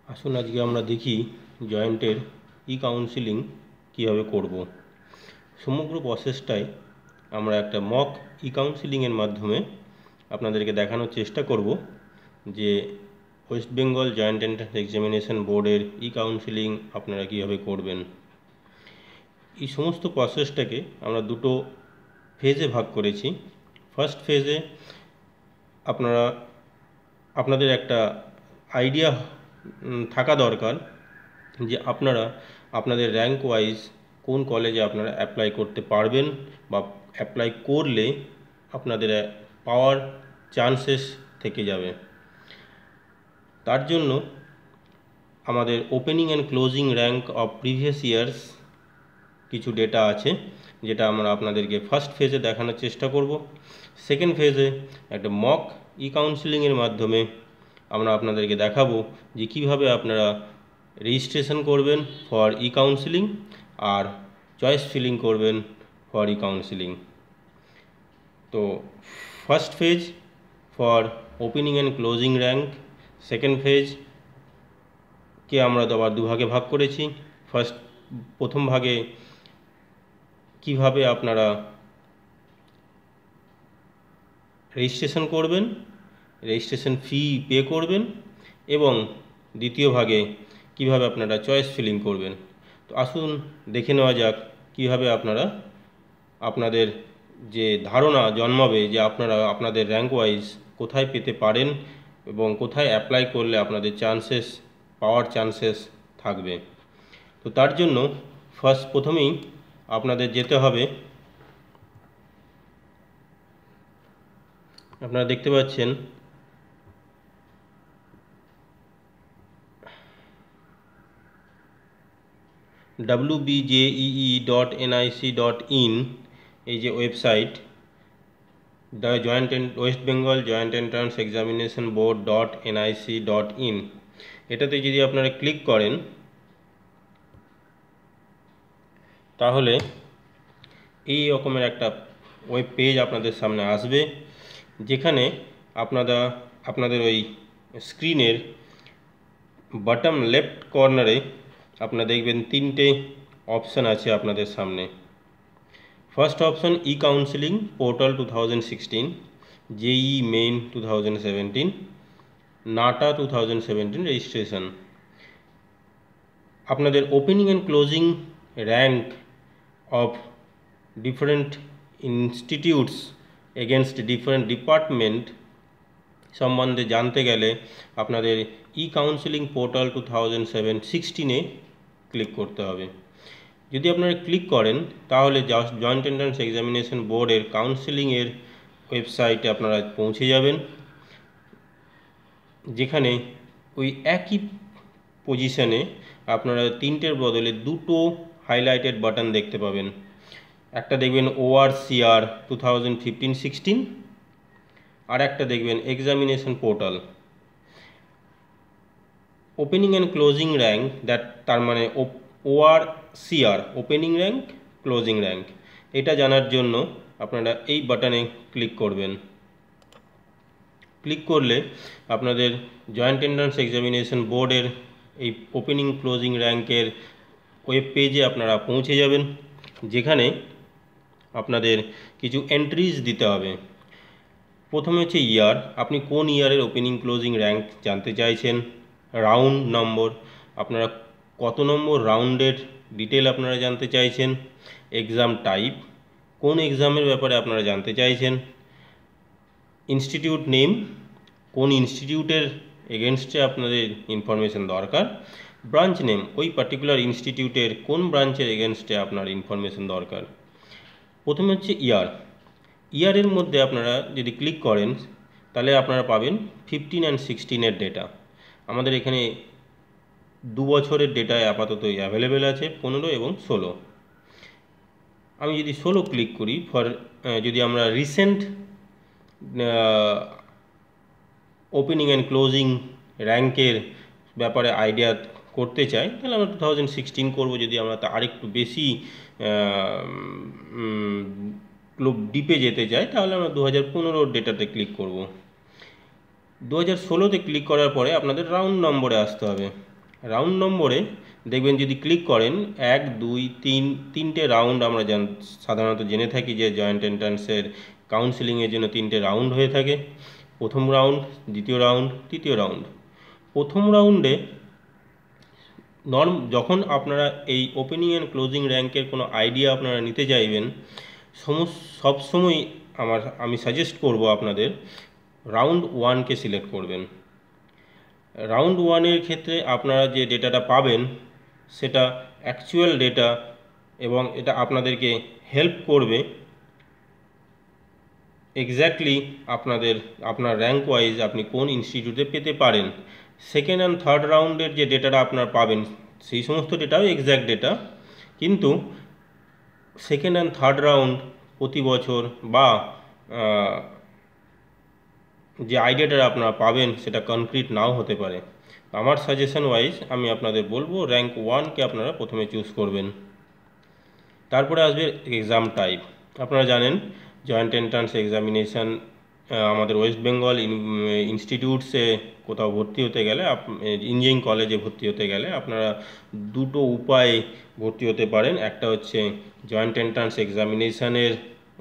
আসুন আজকে আমরা দেখি জয়েন্টের কাউন্সিলিং কীভাবে করব। সমগ্র প্রসেসটাই আমরা একটা মক কাউন্সিলিংয়ের মাধ্যমে আপনাদেরকে দেখানোর চেষ্টা করব যে West Bengal joint entrance examination বোর্ডের কাউন্সিলিং আপনারা কীভাবে করবেন। এই সমস্ত প্রসেসটাকে আমরা দুটো ফেজে ভাগ করেছি। ফার্স্ট ফেজে আপনাদের একটা আইডিয়া থাকা দরকার যে আপনারা আপনাদের র্যাঙ্ক ওয়াইজ কোন কলেজে আপনারা অ্যাপ্লাই করতে পারবেন বা অ্যাপ্লাই করলে আপনাদের পাওয়ার চান্সেস থেকে যাবে। তার জন্য আমাদের opening and closing rank of previous years কিছু ডেটা আছে, যেটা আমরা আপনাদেরকে ফার্স্ট ফেজে দেখানোর চেষ্টা করব। সেকেন্ড ফেজে একটা মক কাউন্সিলিংয়ের মাধ্যমে আমরা আপনাদেরকে দেখাবো যে কীভাবে আপনারা রেজিস্ট্রেশন করবেন ফর কাউন্সিলিং আর চয়েস ফিলিং করবেন ফর কাউন্সিলিং। তো first phase for opening and closing rank, second ফেজকে আমরা আবার দুভাগে ভাগ করেছি। প্রথম ভাগে কিভাবে আপনারা রেজিস্ট্রেশন করবেন, রেজিস্ট্রেশন ফি পে করবেন, এবং দ্বিতীয় ভাগে কিভাবে আপনারা চয়েস ফিলিং করবেন। তো আসুন দেখে নেওয়া যাক কিভাবে আপনারা আপনাদের যে ধারণা জন্মাবে যে আপনারা আপনাদের র্যাঙ্ক ওয়াইজ কোথায় পেতে পারেন এবং কোথায় অ্যাপ্লাই করলে আপনাদের পাওয়ার চান্সেস থাকবে। তো তার জন্য প্রথমেই আপনাদের যেতে হবে, আপনারা দেখতে পাচ্ছেন wbjee.nic.in এই যে website, West Bengal joint entrance examination board.nic.in, এটাতে যদি আপনারা ক্লিক করেন তাহলে এই রকমের একটা ওয়েব পেজ আপনাদের সামনে আসবে, যেখানে আপনাদের ওই স্ক্রিনের বটম লেফট কর্নারে আপনারা দেখবেন তিনটে অপশান আছে আপনাদের সামনে। ফার্স্ট অপশান কাউন্সিলিং পোর্টাল 2016, জেই মেইন 2017, নাটা 2017 রেজিস্ট্রেশন। আপনাদের opening and closing rank of different institutes against different department সম্বন্ধে জানতে গেলে আপনাদের কাউন্সিলিং পোর্টাল 2016-এ ক্লিক করতে হবে। যদি আপনারা ক্লিক করেন তাহলে জয়েন্ট এন্ট্রান্স এক্সামিনেশন বোর্ডের কাউন্সিলিংয়ের ওয়েবসাইটে আপনারা পৌঁছে যাবেন, যেখানে ওই একই পজিশনে আপনারা তিনটের বদলে দুটো হাইলাইটেড বাটন দেখতে পাবেন। একটা দেখবেন ORCR 2015-16 আর একটা দেখবেন examination portal. Opening and closing rank তার মানে ORCR, opening rank, closing rank, এটা জানার জন্য আপনারা এই বাটনে ক্লিক করবেন। ক্লিক করলে আপনাদের জয়েন্ট এন্ট্রান্স এক্সামিনেশন বোর্ডের এই ওপেনিং ক্লোজিং র্যাঙ্কের ওয়েব পেজে আপনারা পৌঁছে যাবেন, যেখানে আপনাদের কিছু এন্ট্রিজ দিতে হবে। প্রথমে হচ্ছে ইয়ার, আপনি কোন ইয়ারের ওপেনিং ক্লোজিং র্যাঙ্ক জানতে চাইছেন। রাউন্ড নম্বর, আপনারা কত নম্বর রাউন্ডের ডিটেল আপনারা জানতে চাইছেন। এক্সাম টাইপ, কোন এক্সামের ব্যাপারে আপনারা জানতে চাইছেন। ইনস্টিটিউট নেম, কোন ইনস্টিটিউটের এগেনস্টে আপনাদের ইনফরমেশন দরকার। ব্রাঞ্চ নেম, ওই পার্টিকুলার ইনস্টিটিউটের কোন ব্রাঞ্চের এগেনস্টে আপনার ইনফরমেশন দরকার। প্রথমে হচ্ছে ইয়ারের মধ্যে আপনারা যদি ক্লিক করেন তাহলে আপনারা পাবেন 15 and 16-এর ডেটা। আমাদের এখানে 2 বছরের ডেটা আপাতত অ্যাভেলেবেল আছে, 15 এবং 16। আমি যদি 16 ক্লিক করি, যদি আমরা রিসেন্ট ওপেনিং অ্যান্ড ক্লোজিং র্যাঙ্কের ব্যাপারে আইডিয়া করতে চাই তাহলে আমরা 2016 করব। যদি আমরা আরেকটু বেশি ডিপে যেতে চাই তাহলে আমরা 2015 ডেটাতে ক্লিক করব। 2016-তে ক্লিক করার পরে আপনাদের রাউন্ড নম্বরে আসতে হবে। রাউন্ড নম্বরে দেখবেন যদি ক্লিক করেন 1 2 3 তিনটে রাউন্ড আমরা সাধারণত জেনে থাকি যে জয়েন্ট এন্ট্রান্সের কাউন্সিলিংয়ের জন্য 3টে রাউন্ড হয়ে থাকে। প্রথম রাউন্ড, দ্বিতীয় রাউন্ড, তৃতীয় রাউন্ড। প্রথম রাউন্ডে যখন আপনারা এই ওপেনিং অ্যান্ড ক্লোজিং র্যাঙ্কের কোনো আইডিয়া আপনারা নিতে চাইবেন, সবসময় আমি সাজেস্ট করব আপনাদের রাউন্ড 1কে সিলেক্ট করবেন। রাউন্ড 1-এর ক্ষেত্রে আপনারা যে ডেটাটা পাবেন সেটা অ্যাকচুয়াল ডেটা এবং এটা আপনাদেরকে হেল্প করবে এক্স্যাক্টলি আপনার র্যাঙ্ক ওয়াইজ আপনি কোন ইনস্টিটিউটে পেতে পারেন। সেকেন্ড অ্যান্ড থার্ড রাউন্ডের যে ডেটাটা আপনারা পাবেন সেই সমস্ত ডেটাও এক্স্যাক্ট ডেটা, কিন্তু সেকেন্ড অ্যান্ড থার্ড রাউন্ড প্রতি বছর বা যে আইডিয়াটা আপনারা পাবেন সেটা কনক্রিট নাও হতে পারে। আমার সাজেশন ওয়াইজ আমি আপনাদের বলবো র্যাঙ্ক 1কে আপনারা প্রথমে চুজ করবেন। তারপরে আসবে এক্সাম টাইপ। আপনারা জানেন জয়েন্ট এন্ট্রান্স এক্সামিনেশান আমাদের ওয়েস্ট বেঙ্গল ইনস্টিটিউটসে কোথাও ভর্তি হতে গেলে, ইঞ্জিনিয়ারিং কলেজে ভর্তি হতে গেলে আপনারা দুটো উপায়ে ভর্তি হতে পারেন। একটা হচ্ছে জয়েন্ট এন্ট্রান্স এক্সামিনেশানের,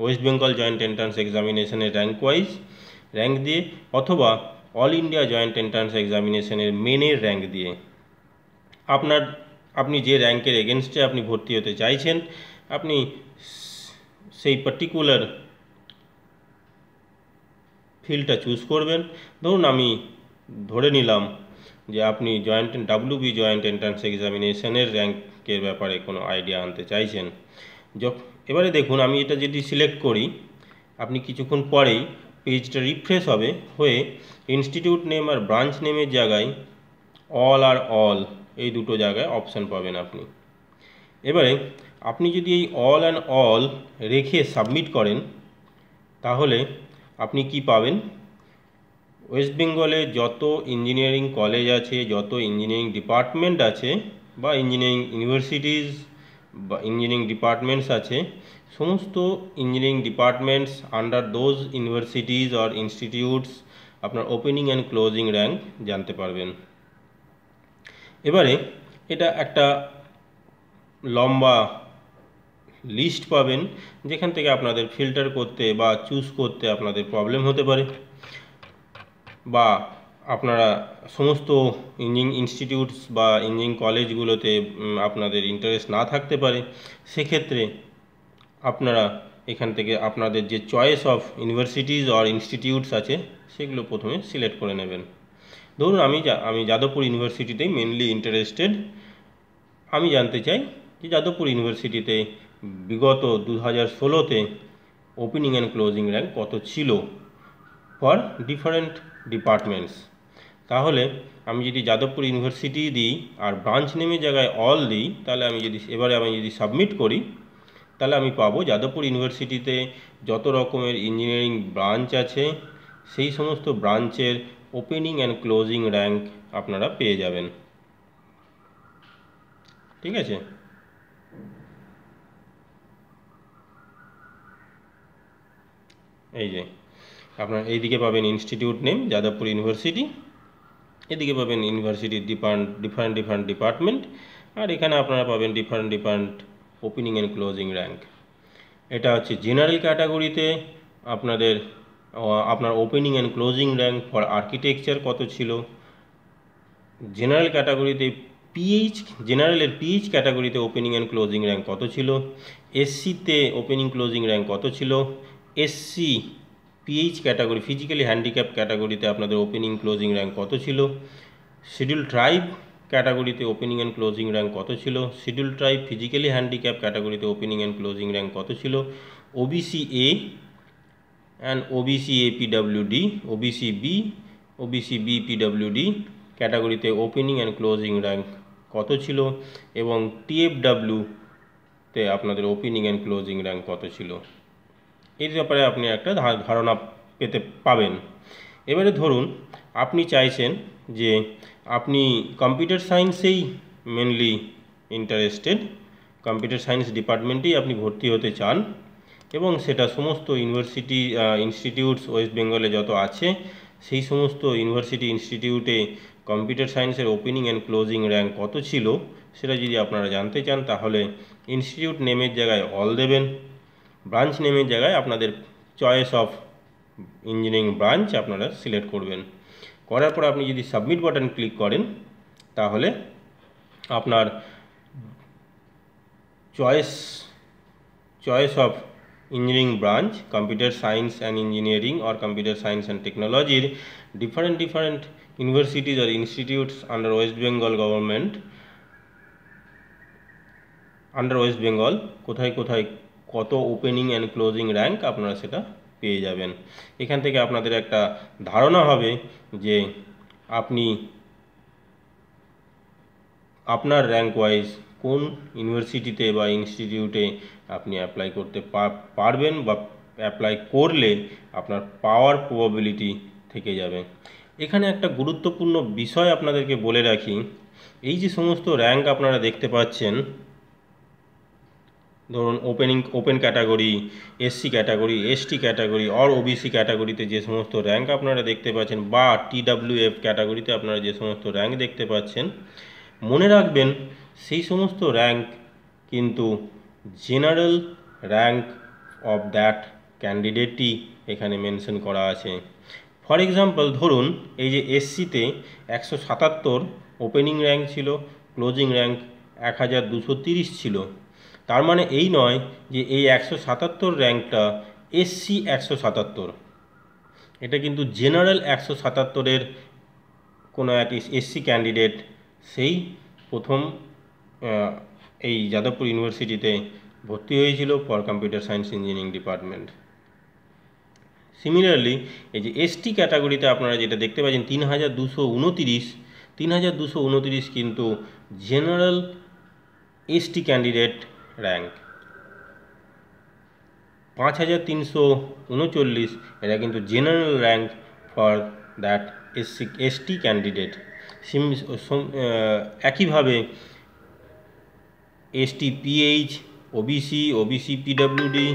ওয়েস্ট বেঙ্গল জয়েন্ট এন্ট্রান্স এক্সামিনেশানের র্যাঙ্ক ওয়াইজ র্যাঙ্ক দিয়ে, অথবা অল ইন্ডিয়া জয়েন্ট এন্ট্রান্স এক্সামিনেশানের মেনের র্যাঙ্ক দিয়ে। আপনি যে র্যাঙ্কের এগেনস্টে আপনি ভর্তি হতে চাইছেন আপনি সেই পার্টিকুলার ফিল্ডটা চুজ করবেন। ধরুন আমি ধরে নিলাম যে আপনি WB জয়েন্ট এন্ট্রান্স এক্সামিনেশানের র্যাঙ্কের ব্যাপারে কোনো আইডিয়া আনতে চাইছেন। এবারে দেখুন আমি এটা যদি সিলেক্ট করি, আপনি কিছুক্ষণ পরেই পেজটা রিফ্রেশ হয়ে ইনস্টিটিউট নেম আর ব্রাঞ্চ নেমের জায়গায় অল এই দুটো জায়গায় অপশান পাবেন আপনি। এবারে আপনি যদি এই অল রেখে সাবমিট করেন তাহলে আপনি কি পাবেন, ওয়েস্ট বেঙ্গলে যত ইঞ্জিনিয়ারিং কলেজ আছে, যত ইঞ্জিনিয়ারিং ডিপার্টমেন্ট আছে বা ইঞ্জিনিয়ারিং ইউনিভার্সিটিজ বা ইঞ্জিনিয়ারিং ডিপার্টমেন্টস আছে, সমস্ত engineering departments under those universities or institutes আপনার ওপেনিং অ্যান্ড ক্লোজিং র্যাঙ্ক জানতে পারবেন। এবারে এটা একটা লম্বা লিস্ট পাবেন যেখান থেকে আপনাদের ফিল্টার করতে বা চুজ করতে আপনাদের প্রবলেম হতে পারে, বা আপনারা সমস্ত ইঞ্জিনিয়ারিং ইনস্টিটিউটস বা ইঞ্জিনিয়ারিং কলেজগুলোতে আপনাদের ইন্টারেস্ট না থাকতে পারে। সেক্ষেত্রে আপনারা এখান থেকে আপনাদের যে choice of universities or institutes আছে সেগুলো প্রথমে সিলেক্ট করে নেবেন। ধরুন আমি যাদবপুর ইউনিভার্সিটিতেই মেনলি ইন্টারেস্টেড। আমি জানতে চাই যে যাদবপুর ইউনিভার্সিটিতে বিগত 2016-তে ওপেনিং অ্যান্ড ক্লোজিং র্যাঙ্ক কত ছিল ফর ডিফারেন্ট ডিপার্টমেন্টস। তাহলে আমি যদি যাদবপুর ইউনিভার্সিটি দিই আর ব্রাঞ্চ নেমের জায়গায় অল দিই, তাহলে আমি যদি সাবমিট করি তাহলে আমি পাবো যাদবপুর ইউনিভার্সিটিতে যত রকমের ইঞ্জিনিয়ারিং ব্রাঞ্চ আছে সেই সমস্ত ব্রাঞ্চের ওপেনিং অ্যান্ড ক্লোজিং র্যাঙ্ক আপনারা পেয়ে যাবেন। ঠিক আছে, এই যে আপনার এইদিকে পাবেন ইনস্টিটিউট নেম যাদবপুর ইউনিভার্সিটি, এদিকে পাবেন ইউনিভার্সিটির ডিফারেন্ট ডিপার্টমেন্ট, আর এখানে আপনারা পাবেন different opening and closing rank. এটা হচ্ছে জেনারেল ক্যাটাগরিতে আপনার opening and closing rank for architecture কত ছিল, জেনারেল ক্যাটাগরিতে জেনারেলের পিএইচ ক্যাটাগরিতে ওপেনিং অ্যান্ড ক্লোজিং র্যাঙ্ক কত ছিল, এসসিতে ওপেনিং ক্লোজিং র্যাঙ্ক কত ছিল, SC PH category physically handicap ক্যাটাগরিতে আপনাদের ওপেনিং ক্লোজিং র্যাঙ্ক কত ছিল, শিডিউল ট্রাইব ক্যাটাগরিতে ওপেনিং অ্যান্ড ক্লোজিং র্যাঙ্ক কত ছিল, শিডিউল ট্রাইব ফিজিক্যালি হ্যান্ডিক্যাপ ক্যাটাগরিতে ওপেনিং অ্যান্ড ক্লোজিং র্যাঙ্ক কত ছিল, OBC A and OBC APWD, OBC B, OBC BPWD ক্যাটাগরিতে ওপেনিং অ্যান্ড ক্লোজিং র্যাঙ্ক কত ছিল, এবং টিএফডব্লিউতে আপনাদের ওপেনিং অ্যান্ড ক্লোজিং র্যাঙ্ক কত ছিল। এই ব্যাপারে আপনি একটা ধারণা পাবেন। এবারে ধরুন আপনি চাইছেন যে আপনি কম্পিউটার সায়েন্সেই মেনলি ইন্টারেস্টেড, কম্পিউটার সায়েন্স ডিপার্টমেন্টেই আপনি ভর্তি হতে চান, এবং সেটা সমস্ত ইউনিভার্সিটি ইনস্টিটিউটস ওয়েস্ট বেঙ্গলে যত আছে সেই সমস্ত ইউনিভার্সিটি ইনস্টিটিউটে কম্পিউটার সায়েন্সের ওপেনিং অ্যান্ড ক্লোজিং র্যাঙ্ক কত ছিল সেটা যদি আপনারা জানতে চান, তাহলে ইনস্টিটিউট নেমের জায়গায় অল দেবেন, ব্রাঞ্চ নেমের জায়গায় আপনাদের চয়েস অফ ইঞ্জিনিয়ারিং ব্রাঞ্চ আপনারা সিলেক্ট করবেন। করার পর আপনি যদি সাবমিট বাটন ক্লিক করেন, তাহলে আপনার choice of engineering branch, computer science and engineering or computer science and টেকনোলজির different universities or institutes under West Bengal government, under West Bengal কোথায় কোথায় কত ওপেনিং অ্যান্ড ক্লোজিং র্যাঙ্ক আপনারা সেটা পেয়ে যাবেন। এখান থেকে আপনাদের একটা ধারণা হবে যে আপনি আপনার র্যাঙ্ক ওয়াইজ কোন ইউনিভার্সিটিতে বা ইনস্টিটিউটে আপনি অ্যাপ্লাই করতে পারবেন, বা অ্যাপ্লাই করলে আপনার পাওয়ার প্রবাবিলিটি থেকে যাবে। এখানে একটা গুরুত্বপূর্ণ বিষয় আপনাদেরকে বলে রাখি, এই যে সমস্ত র্যাঙ্ক আপনারা দেখতে পাচ্ছেন, ধরুন open category, SC category, ST category or OBC ক্যাটাগরিতে যে সমস্ত র্যাঙ্ক আপনারা দেখতে পাচ্ছেন, বা TWF ক্যাটাগরিতে আপনারা যে সমস্ত র্যাঙ্ক দেখতে পাচ্ছেন, মনে রাখবেন সেই সমস্ত র্যাঙ্ক কিন্তু জেনারেল র্যাঙ্ক অফ দ্যাট ক্যান্ডিডেটই এখানে মেনশন করা আছে। ফর এক্সাম্পল, ধরুন এই যে এসসিতে 177 ওপেনিং র্যাঙ্ক ছিল, ক্লোজিং র্যাঙ্ক 1230 ছিল। তার মানে এই নয় যে এই 177 র্যাঙ্কটা এসসি 177, এটা কিন্তু জেনারেল 177-এর কোনো এক এসসি ক্যান্ডিডেট সেই প্রথম এই যাদবপুর ইউনিভার্সিটিতে ভর্তি হয়েছিল for computer science engineering department. Similarly এই যে এসটি ক্যাটাগরিতে আপনারা যেটা দেখতে পাচ্ছেন 3229 কিন্তু জেনারেল এসটি ক্যান্ডিডেট র্যাঙ্ক। 5339 এটা কিন্তু general rank for that ST candidate. একইভাবে এসটি পিএইচ, ওবিসি, পিডব্লিউডি